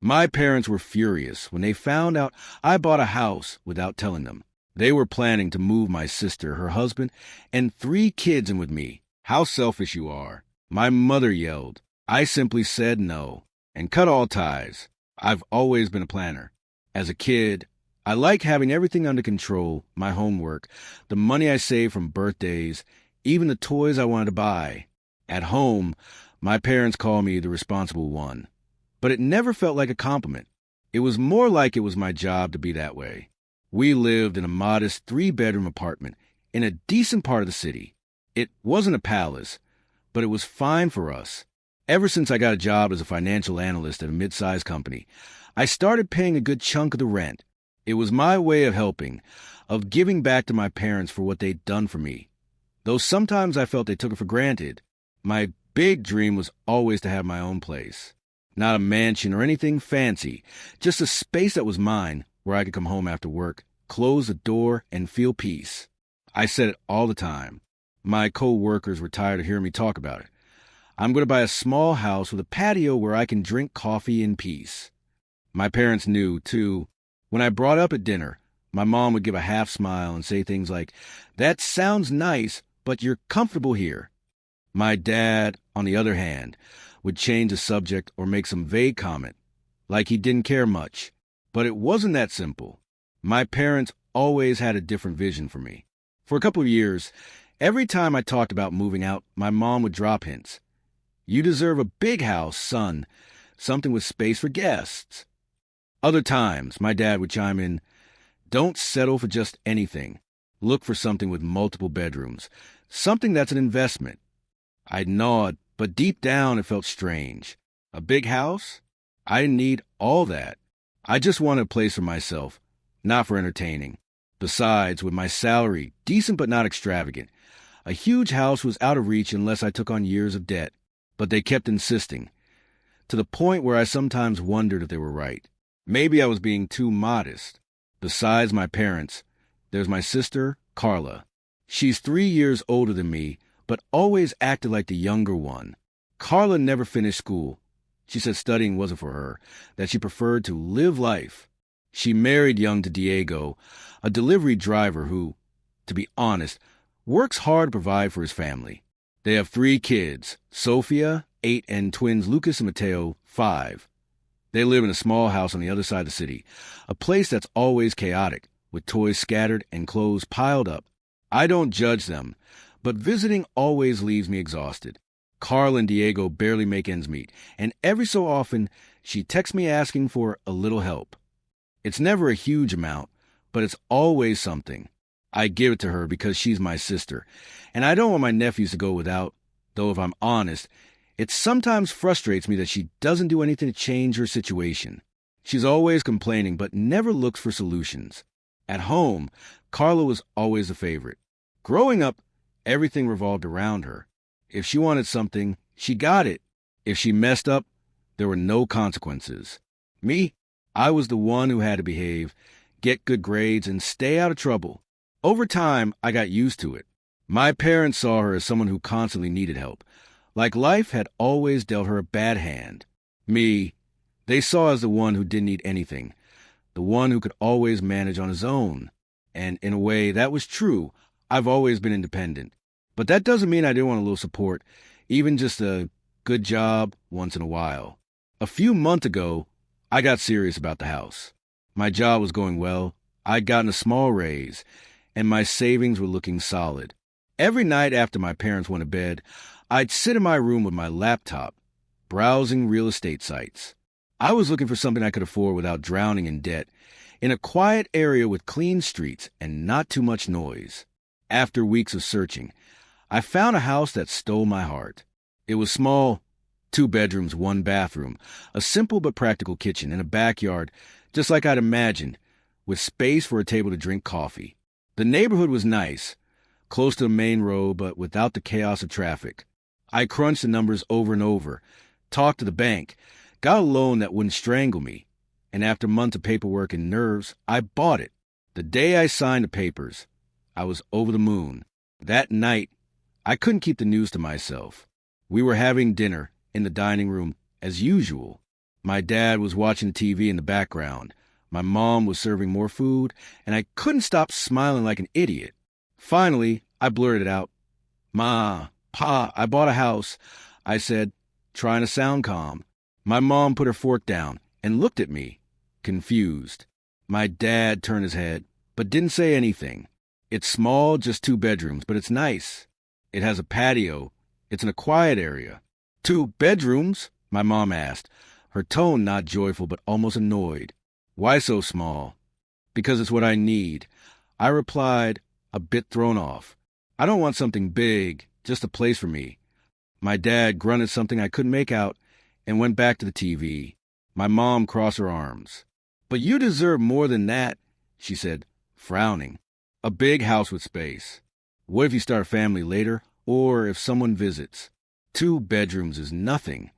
My parents were furious when they found out I bought a house without telling them. They were planning to move my sister, her husband, and 3 kids in with me. How selfish you are. My mother yelled. I simply said no and cut all ties. I've always been a planner. As a kid, I like having everything under control, my homework, the money I saved from birthdays, even the toys I wanted to buy. At home, my parents called me the responsible one. But it never felt like a compliment. It was more like it was my job to be that way. We lived in a modest 3-bedroom apartment in a decent part of the city. It wasn't a palace, but it was fine for us. Ever since I got a job as a financial analyst at a mid-sized company, I started paying a good chunk of the rent. It was my way of helping, of giving back to my parents for what they'd done for me. Though sometimes I felt they took it for granted, my big dream was always to have my own place. Not a mansion or anything fancy, just a space that was mine where I could come home after work, close the door, and feel peace. I said it all the time. My co-workers were tired of hearing me talk about it. I'm going to buy a small house with a patio where I can drink coffee in peace. My parents knew, too. When I brought up at dinner, my mom would give a half smile and say things like, "That sounds nice, but you're comfortable here." My dad, on the other hand, would change the subject or make some vague comment, like he didn't care much. But it wasn't that simple. My parents always had a different vision for me. For a couple of years, every time I talked about moving out, my mom would drop hints. "You deserve a big house, son, something with space for guests." Other times, my dad would chime in, "Don't settle for just anything. Look for something with multiple bedrooms, something that's an investment." I'd nod, but deep down it felt strange. A big house? I didn't need all that. I just wanted a place for myself, not for entertaining. Besides, with my salary, decent but not extravagant, a huge house was out of reach unless I took on years of debt. But they kept insisting, to the point where I sometimes wondered if they were right. Maybe I was being too modest. Besides my parents, there's my sister, Carla. She's 3 years older than me, but always acted like the younger one. Carla never finished school. She said studying wasn't for her, that she preferred to live life. She married young to Diego, a delivery driver who, to be honest, works hard to provide for his family. They have 3 kids, Sophia, 8, and twins Lucas and Mateo, 5. They live in a small house on the other side of the city, a place that's always chaotic, with toys scattered and clothes piled up. I don't judge them, but visiting always leaves me exhausted. Carl and Diego barely make ends meet, and every so often she texts me asking for a little help. It's never a huge amount, but it's always something. I give it to her because she's my sister, and I don't want my nephews to go without, though if I'm honest, it sometimes frustrates me that she doesn't do anything to change her situation. She's always complaining, but never looks for solutions. At home, Carla was always a favorite. Growing up, everything revolved around her. If she wanted something, she got it. If she messed up, there were no consequences. Me, I was the one who had to behave, get good grades, and stay out of trouble. Over time, I got used to it. My parents saw her as someone who constantly needed help, like life had always dealt her a bad hand. Me, they saw as the one who didn't need anything, the one who could always manage on his own. And in a way, that was true. I've always been independent. But that doesn't mean I didn't want a little support, even just a good job once in a while. A few months ago, I got serious about the house. My job was going well. I'd gotten a small raise, and my savings were looking solid. Every night after my parents went to bed, I'd sit in my room with my laptop, browsing real estate sites. I was looking for something I could afford without drowning in debt, in a quiet area with clean streets and not too much noise. After weeks of searching, I found a house that stole my heart. It was small, 2 bedrooms, 1 bathroom, a simple but practical kitchen, and a backyard, just like I'd imagined, with space for a table to drink coffee. The neighborhood was nice, close to the main road, but without the chaos of traffic. I crunched the numbers over and over, talked to the bank, got a loan that wouldn't strangle me, and after months of paperwork and nerves, I bought it. The day I signed the papers, I was over the moon. That night, I couldn't keep the news to myself. We were having dinner in the dining room as usual. My dad was watching TV in the background. My mom was serving more food, and I couldn't stop smiling like an idiot. Finally, I blurted out, "Ma, Pa, I bought a house," I said, trying to sound calm. My mom put her fork down and looked at me, confused. My dad turned his head, but didn't say anything. "It's small, just 2 bedrooms, but it's nice. It has a patio. It's in a quiet area." "2 bedrooms?" my mom asked, her tone not joyful but almost annoyed. "Why so small?" "Because it's what I need," I replied, a bit thrown off. "I don't want something big, just a place for me." My dad grunted something I couldn't make out and went back to the TV. My mom crossed her arms. "But you deserve more than that," she said, frowning. "A big house with space. What if you start a family later, or if someone visits? 2 bedrooms is nothing."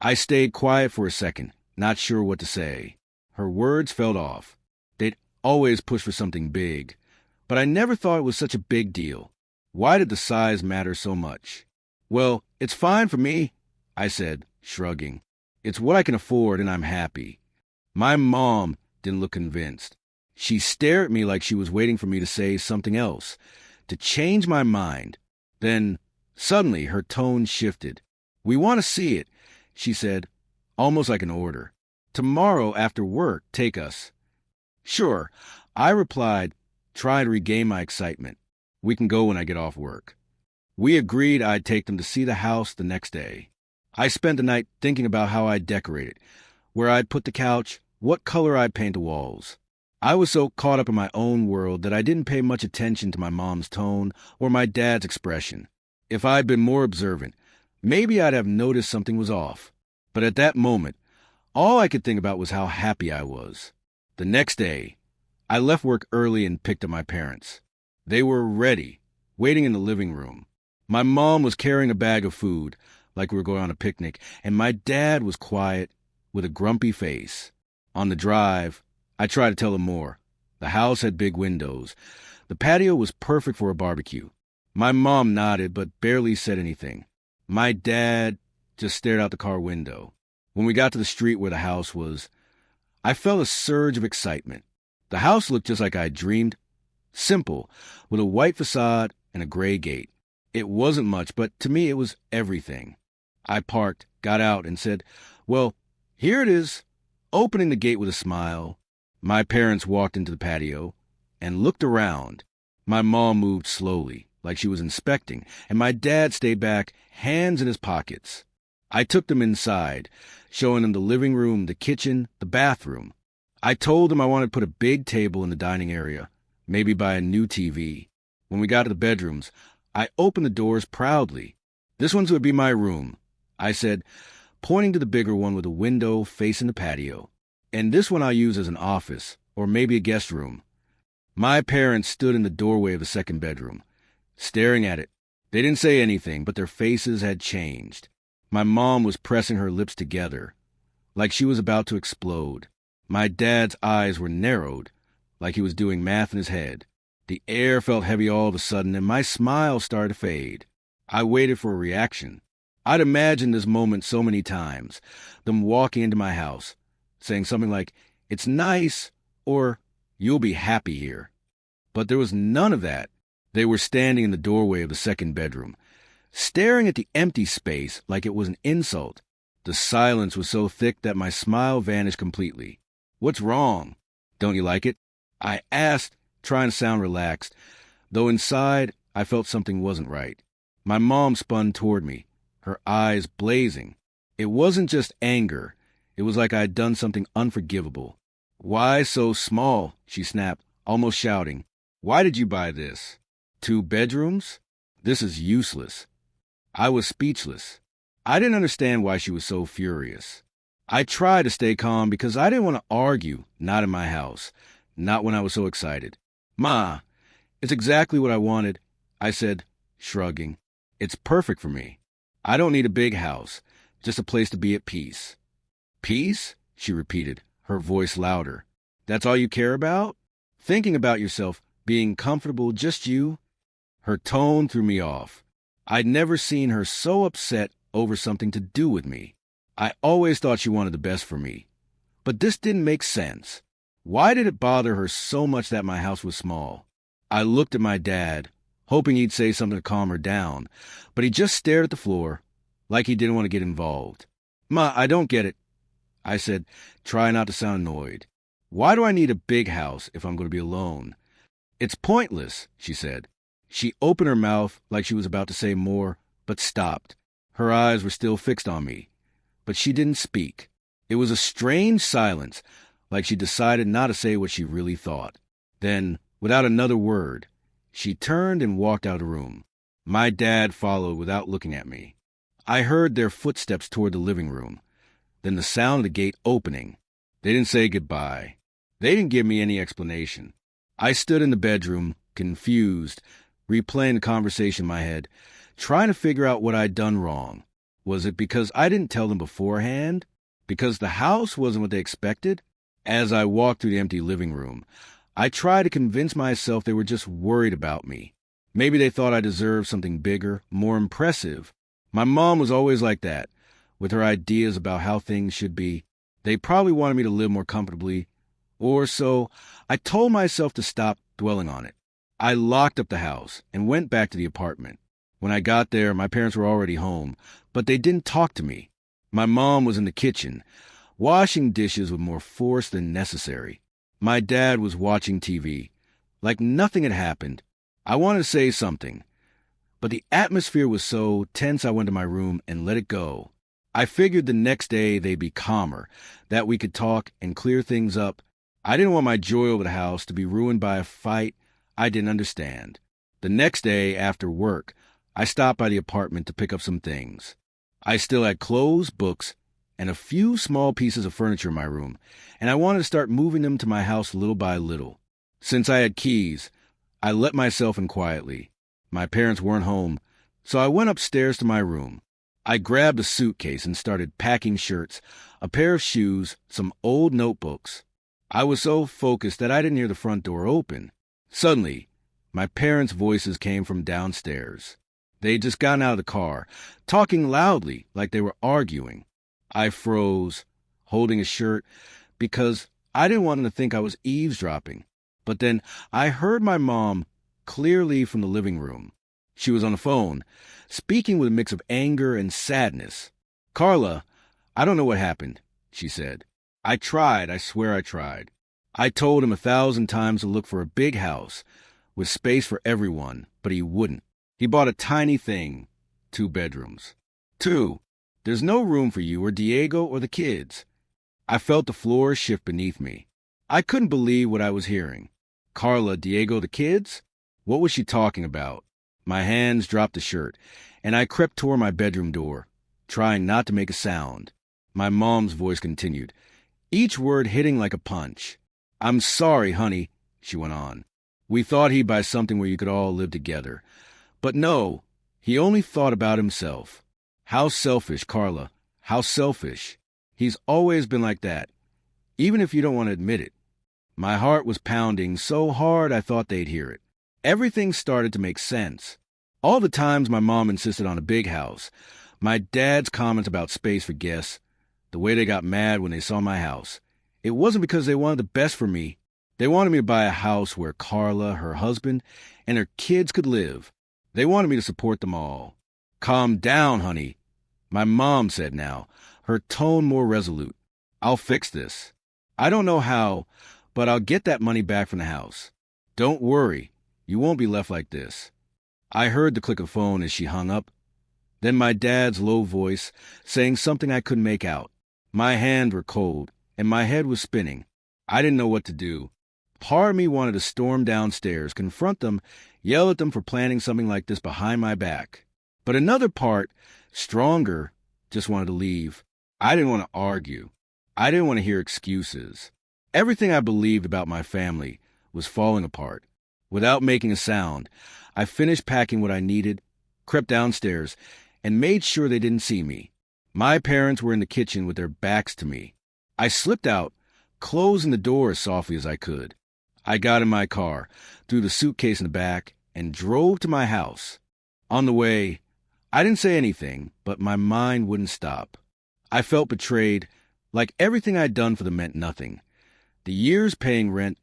I stayed quiet for a second, not sure what to say. Her words fell off. They'd always push for something big, but I never thought it was such a big deal. Why did the size matter so much? "Well, it's fine for me," I said, shrugging. "It's what I can afford, and I'm happy." My mom didn't look convinced. She stared at me like she was waiting for me to say something else, to change my mind. Then, suddenly, her tone shifted. "We want to see it," she said, almost like an order. "Tomorrow after work, take us." "Sure," I replied, trying to regain my excitement. "We can go when I get off work." We agreed I'd take them to see the house the next day. I spent the night thinking about how I'd decorate it, where I'd put the couch, what color I'd paint the walls. I was so caught up in my own world that I didn't pay much attention to my mom's tone or my dad's expression. If I'd been more observant, maybe I'd have noticed something was off. But at that moment, all I could think about was how happy I was. The next day, I left work early and picked up my parents. They were ready, waiting in the living room. My mom was carrying a bag of food, like we were going on a picnic, and my dad was quiet, with a grumpy face. On the drive, I tried to tell them more. The house had big windows. The patio was perfect for a barbecue. My mom nodded, but barely said anything. My dad just stared out the car window. When we got to the street where the house was, I felt a surge of excitement. The house looked just like I dreamed. Simple, with a white facade and a gray gate. It wasn't much, but to me it was everything. I parked, got out, and said, "Well, here it is," opening the gate with a smile. My parents walked into the patio and looked around. My mom moved slowly, like she was inspecting, and my dad stayed back, hands in his pockets. I took them inside, showing them the living room, the kitchen, the bathroom. I told them I wanted to put a big table in the dining area, maybe buy a new TV. When we got to the bedrooms, I opened the doors proudly. "This one's would be my room," I said, pointing to the bigger one with a window facing the patio. "And this one I'll use as an office, or maybe a guest room." My parents stood in the doorway of the second bedroom, staring at it. They didn't say anything, but their faces had changed. My mom was pressing her lips together, like she was about to explode. My dad's eyes were narrowed, like he was doing math in his head. The air felt heavy all of a sudden, and my smile started to fade. I waited for a reaction. I'd imagined this moment so many times, them walking into my house, saying something like, "It's nice," or "You'll be happy here." But there was none of that. They were standing in the doorway of the second bedroom, staring at the empty space like it was an insult. The silence was so thick that my smile vanished completely. "What's wrong? Don't you like it?" I asked, trying to sound relaxed, though inside I felt something wasn't right. My mom spun toward me, her eyes blazing. It wasn't just anger. It was like I had done something unforgivable. "Why so small?" she snapped, almost shouting. "Why did you buy this? 2 bedrooms? This is useless." I was speechless. I didn't understand why she was so furious. I tried to stay calm because I didn't want to argue, not in my house, not when I was so excited. "Ma, it's exactly what I wanted," I said, shrugging. "It's perfect for me. I don't need a big house, just a place to be at peace." "Peace?" she repeated, her voice louder. "That's all you care about? Thinking about yourself, being comfortable, just you?" Her tone threw me off. I'd never seen her so upset over something to do with me. I always thought she wanted the best for me. But this didn't make sense. Why did it bother her so much that my house was small? I looked at my dad, hoping he'd say something to calm her down, but he just stared at the floor, like he didn't want to get involved. "Ma, I don't get it," I said, trying not to sound annoyed. "Why do I need a big house if I'm going to be alone?" "It's pointless," she said. She opened her mouth like she was about to say more, but stopped. Her eyes were still fixed on me, but she didn't speak. It was a strange silence, like she decided not to say what she really thought. Then, without another word, she turned and walked out of the room. My dad followed without looking at me. I heard their footsteps toward the living room, then the sound of the gate opening. They didn't say goodbye. They didn't give me any explanation. I stood in the bedroom, confused, replaying the conversation in my head, trying to figure out what I'd done wrong. Was it because I didn't tell them beforehand? Because the house wasn't what they expected? As I walked through the empty living room, I tried to convince myself they were just worried about me. Maybe they thought I deserved something bigger, more impressive. My mom was always like that, with her ideas about how things should be. They probably wanted me to live more comfortably, or so. I told myself to stop dwelling on it. I locked up the house and went back to the apartment. When I got there, my parents were already home, but they didn't talk to me. My mom was in the kitchen, washing dishes with more force than necessary. My dad was watching TV, like nothing had happened. I wanted to say something, but the atmosphere was so tense I went to my room and let it go. I figured the next day they'd be calmer, that we could talk and clear things up. I didn't want my joy over the house to be ruined by a fight I didn't understand. The next day, after work, I stopped by the apartment to pick up some things. I still had clothes, books, and a few small pieces of furniture in my room, and I wanted to start moving them to my house little by little. Since I had keys, I let myself in quietly. My parents weren't home, so I went upstairs to my room. I grabbed a suitcase and started packing shirts, a pair of shoes, some old notebooks. I was so focused that I didn't hear the front door open. Suddenly, my parents' voices came from downstairs. They had just gotten out of the car, talking loudly like they were arguing. I froze, holding a shirt, because I didn't want them to think I was eavesdropping. But then I heard my mom clearly from the living room. She was on the phone, speaking with a mix of anger and sadness. "Carla, I don't know what happened," she said. "I tried, I swear I tried. I told him 1,000 times to look for a big house with space for everyone, but he wouldn't. He bought a tiny thing, 2 bedrooms. 2. There's no room for you or Diego or the kids." I felt the floor shift beneath me. I couldn't believe what I was hearing. Carla, Diego, the kids? What was she talking about? My hands dropped the shirt, and I crept toward my bedroom door, trying not to make a sound. My mom's voice continued, each word hitting like a punch. "I'm sorry, honey," she went on. "We thought he'd buy something where you could all live together. But no, he only thought about himself. How selfish, Carla. How selfish. He's always been like that, even if you don't want to admit it." My heart was pounding so hard I thought they'd hear it. Everything started to make sense. All the times my mom insisted on a big house, my dad's comments about space for guests, the way they got mad when they saw my house. It wasn't because they wanted the best for me. They wanted me to buy a house where Carla, her husband, and her kids could live. They wanted me to support them all. "Calm down, honey," my mom said now, her tone more resolute. "I'll fix this. I don't know how, but I'll get that money back from the house. Don't worry, you won't be left like this." I heard the click of the phone as she hung up. Then my dad's low voice saying something I couldn't make out. My hands were cold, and my head was spinning. I didn't know what to do. Part of me wanted to storm downstairs, confront them, yell at them for planning something like this behind my back. But another part, stronger, just wanted to leave. I didn't want to argue. I didn't want to hear excuses. Everything I believed about my family was falling apart. Without making a sound, I finished packing what I needed, crept downstairs, and made sure they didn't see me. My parents were in the kitchen with their backs to me. I slipped out, closing the door as softly as I could. I got in my car, threw the suitcase in the back, and drove to my house. On the way, I didn't say anything, but my mind wouldn't stop. I felt betrayed, like everything I'd done for them meant nothing. The years paying rent,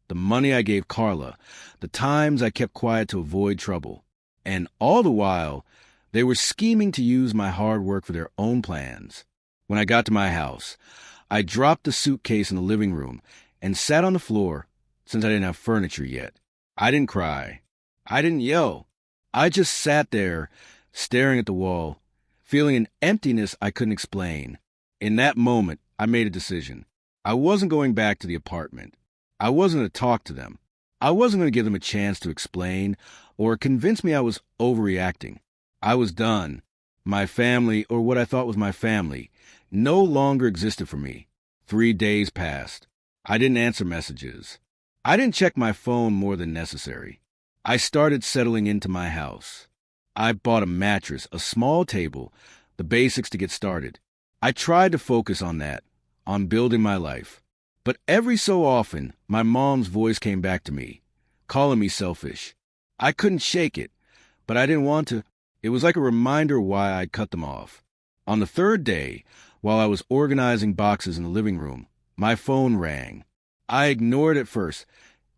the money I gave Carla, the times I kept quiet to avoid trouble. And all the while, they were scheming to use my hard work for their own plans. When I got to my house, I dropped the suitcase in the living room and sat on the floor since I didn't have furniture yet. I didn't cry. I didn't yell. I just sat there, staring at the wall, feeling an emptiness I couldn't explain. In that moment, I made a decision. I wasn't going back to the apartment. I wasn't going to talk to them. I wasn't going to give them a chance to explain or convince me I was overreacting. I was done. My family, or what I thought was my family, no longer existed for me. 3 days passed. I didn't answer messages. I didn't check my phone more than necessary. I started settling into my house. I bought a mattress, a small table, the basics to get started. I tried to focus on that, on building my life. But every so often, my mom's voice came back to me, calling me selfish. I couldn't shake it, but I didn't want to. It was like a reminder why I'd cut them off. On the third day, while I was organizing boxes in the living room, my phone rang. I ignored it first,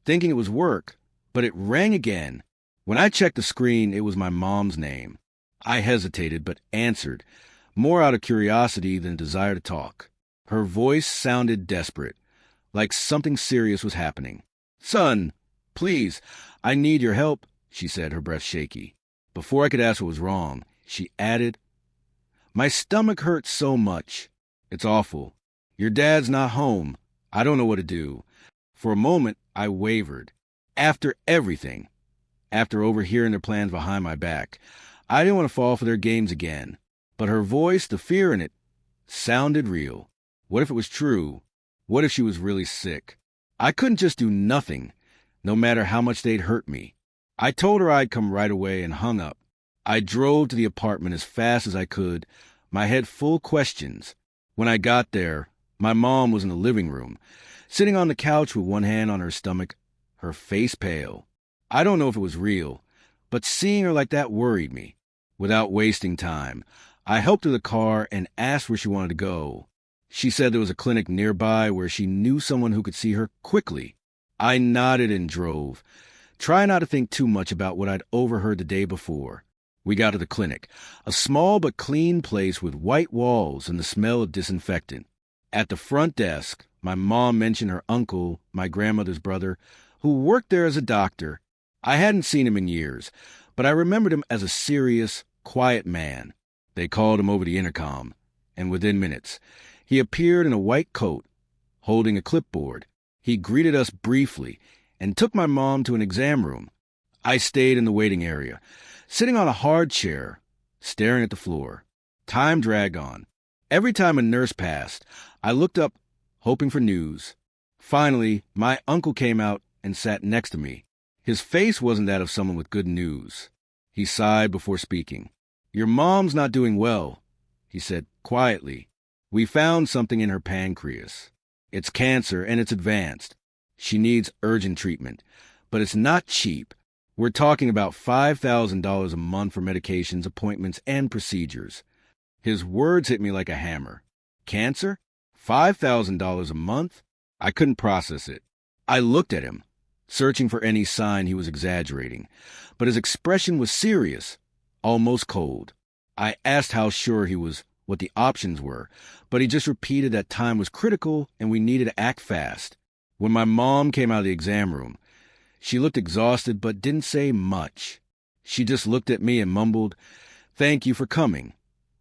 thinking it was work, but it rang again. When I checked the screen, it was my mom's name. I hesitated, but answered, more out of curiosity than a desire to talk. Her voice sounded desperate, like something serious was happening. "Son, please, I need your help," she said, her breath shaky. Before I could ask what was wrong, she added, "My stomach hurts so much. It's awful. Your dad's not home. I don't know what to do." For a moment, I wavered. After everything, after overhearing their plans behind my back, I didn't want to fall for their games again. But her voice, the fear in it, sounded real. What if it was true? What if she was really sick? I couldn't just do nothing, no matter how much they'd hurt me. I told her I'd come right away and hung up. I drove to the apartment as fast as I could, my head full of questions. When I got there, my mom was in the living room, sitting on the couch with one hand on her stomach, her face pale. I don't know if it was real, but seeing her like that worried me. Without wasting time, I helped her to the car and asked where she wanted to go. She said there was a clinic nearby where she knew someone who could see her quickly. I nodded and drove, trying not to think too much about what I'd overheard the day before. We got to the clinic, a small but clean place with white walls and the smell of disinfectant. At the front desk, my mom mentioned her uncle, my grandmother's brother, who worked there as a doctor. I hadn't seen him in years, but I remembered him as a serious, quiet man. They called him over the intercom, and within minutes, he appeared in a white coat, holding a clipboard. He greeted us briefly and took my mom to an exam room. I stayed in the waiting area, sitting on a hard chair, staring at the floor. Time dragged on. Every time a nurse passed, I looked up, hoping for news. Finally, my uncle came out and sat next to me. His face wasn't that of someone with good news. He sighed before speaking. "Your mom's not doing well," he said quietly. "We found something in her pancreas. It's cancer and it's advanced. She needs urgent treatment, but it's not cheap. We're talking about $5,000 a month for medications, appointments, and procedures." His words hit me like a hammer. Cancer? $5,000 a month? I couldn't process it. I looked at him, searching for any sign he was exaggerating, but his expression was serious, almost cold. I asked how sure he was what the options were, but he just repeated that time was critical and we needed to act fast. When my mom came out of the exam room, she looked exhausted but didn't say much. She just looked at me and mumbled, "Thank you for coming."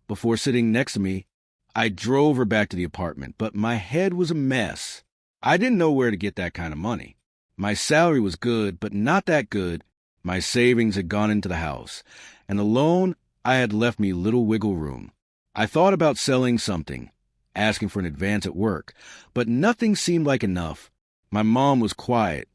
Before sitting next to me, I drove her back to the apartment, but my head was a mess. I didn't know where to get that kind of money. My salary was good, but not that good. My savings had gone into the house, and the loan I had left me little wiggle room. I thought about selling something, asking for an advance at work, but nothing seemed like enough. My mom was quiet,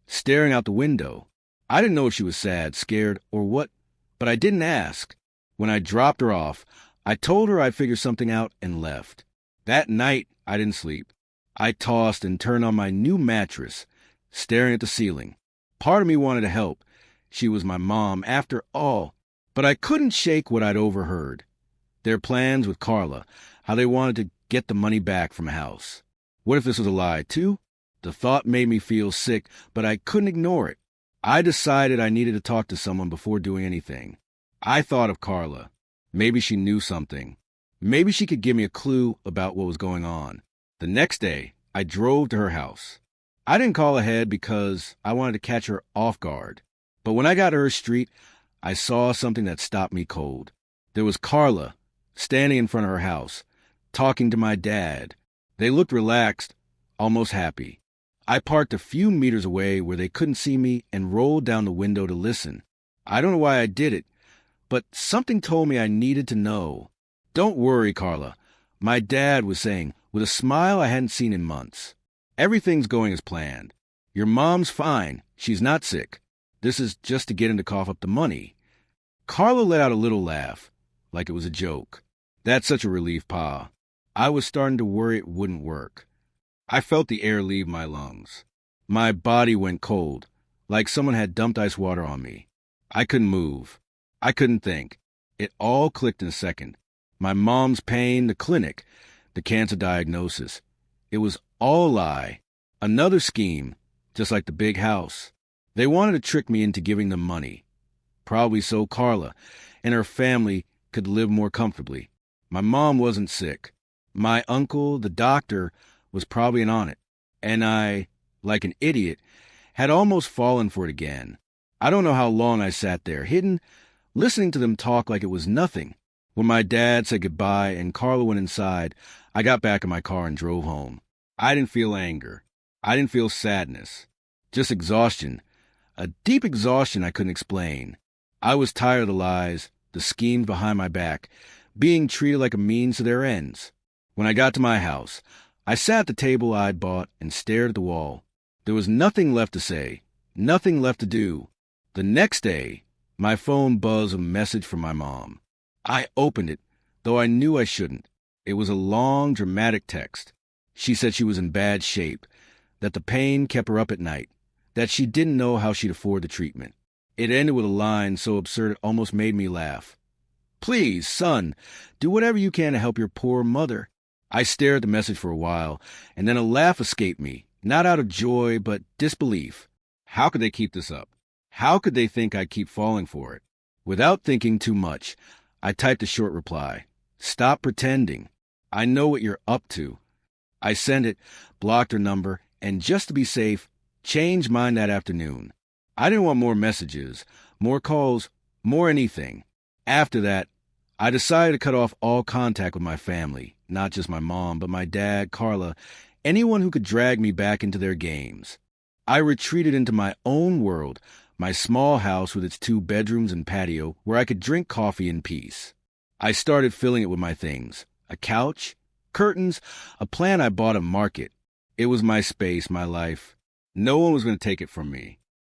staring out the window. I didn't know if she was sad, scared, or what, but I didn't ask. When I dropped her off, I told her I'd figure something out and left. That night, I didn't sleep. I tossed and turned on my new mattress, staring at the ceiling. Part of me wanted to help. She was my mom, after all. But I couldn't shake what I'd overheard. Their plans with Carla, how they wanted to get the money back from a house. What if this was a lie, too? The thought made me feel sick, but I couldn't ignore it. I decided I needed to talk to someone before doing anything. I thought of Carla. Maybe she knew something. Maybe she could give me a clue about what was going on. The next day, I drove to her house. I didn't call ahead because I wanted to catch her off guard. But when I got to her street, I saw something that stopped me cold. There was Carla, standing in front of her house, talking to my dad. They looked relaxed, almost happy. I parked a few meters away where they couldn't see me and rolled down the window to listen. I don't know why I did it, but something told me I needed to know. "Don't worry, Carla," my dad was saying, with a smile I hadn't seen in months. "Everything's going as planned. Your mom's fine. She's not sick. This is just to get him to cough up the money." Carla let out a little laugh, like it was a joke. "That's such a relief, Pa." I was starting to worry it wouldn't work. I felt the air leave my lungs. My body went cold, like someone had dumped ice water on me. I couldn't move. I couldn't think. It all clicked in a second. My mom's pain, the clinic, the cancer diagnosis. It was all a lie. Another scheme, just like the big house. They wanted to trick me into giving them money. Probably so Carla and her family could live more comfortably. My mom wasn't sick. My uncle, the doctor, was probably in on it. And I, like an idiot, had almost fallen for it again. I don't know how long I sat there, hidden, listening to them talk like it was nothing. When my dad said goodbye and Carla went inside, I got back in my car and drove home. I didn't feel anger. I didn't feel sadness. Just exhaustion. A deep exhaustion I couldn't explain. I was tired of the lies, the schemes behind my back, being treated like a means to their ends. When I got to my house, I sat at the table I'd bought and stared at the wall. There was nothing left to say, nothing left to do. The next day, my phone buzzed with a message from my mom. I opened it, though I knew I shouldn't. It was a long, dramatic text. She said she was in bad shape, that the pain kept her up at night, that she didn't know how she'd afford the treatment. It ended with a line so absurd it almost made me laugh. "Please, son, do whatever you can to help your poor mother." I stared at the message for a while, and then a laugh escaped me, not out of joy, but disbelief. How could they keep this up? How could they think I'd keep falling for it? Without thinking too much, I typed a short reply. "Stop pretending. I know what you're up to." I sent it, blocked her number, and just to be safe, changed mine that afternoon. I didn't want more messages, more calls, more anything. After that, I decided to cut off all contact with my family, not just my mom, but my dad, Carla, anyone who could drag me back into their games. I retreated into my own world, my small house with its 2 bedrooms and patio where I could drink coffee in peace. I started filling it with my things, a couch, curtains, a plant I bought at market. It was my space, my life. No one was going to take it from me.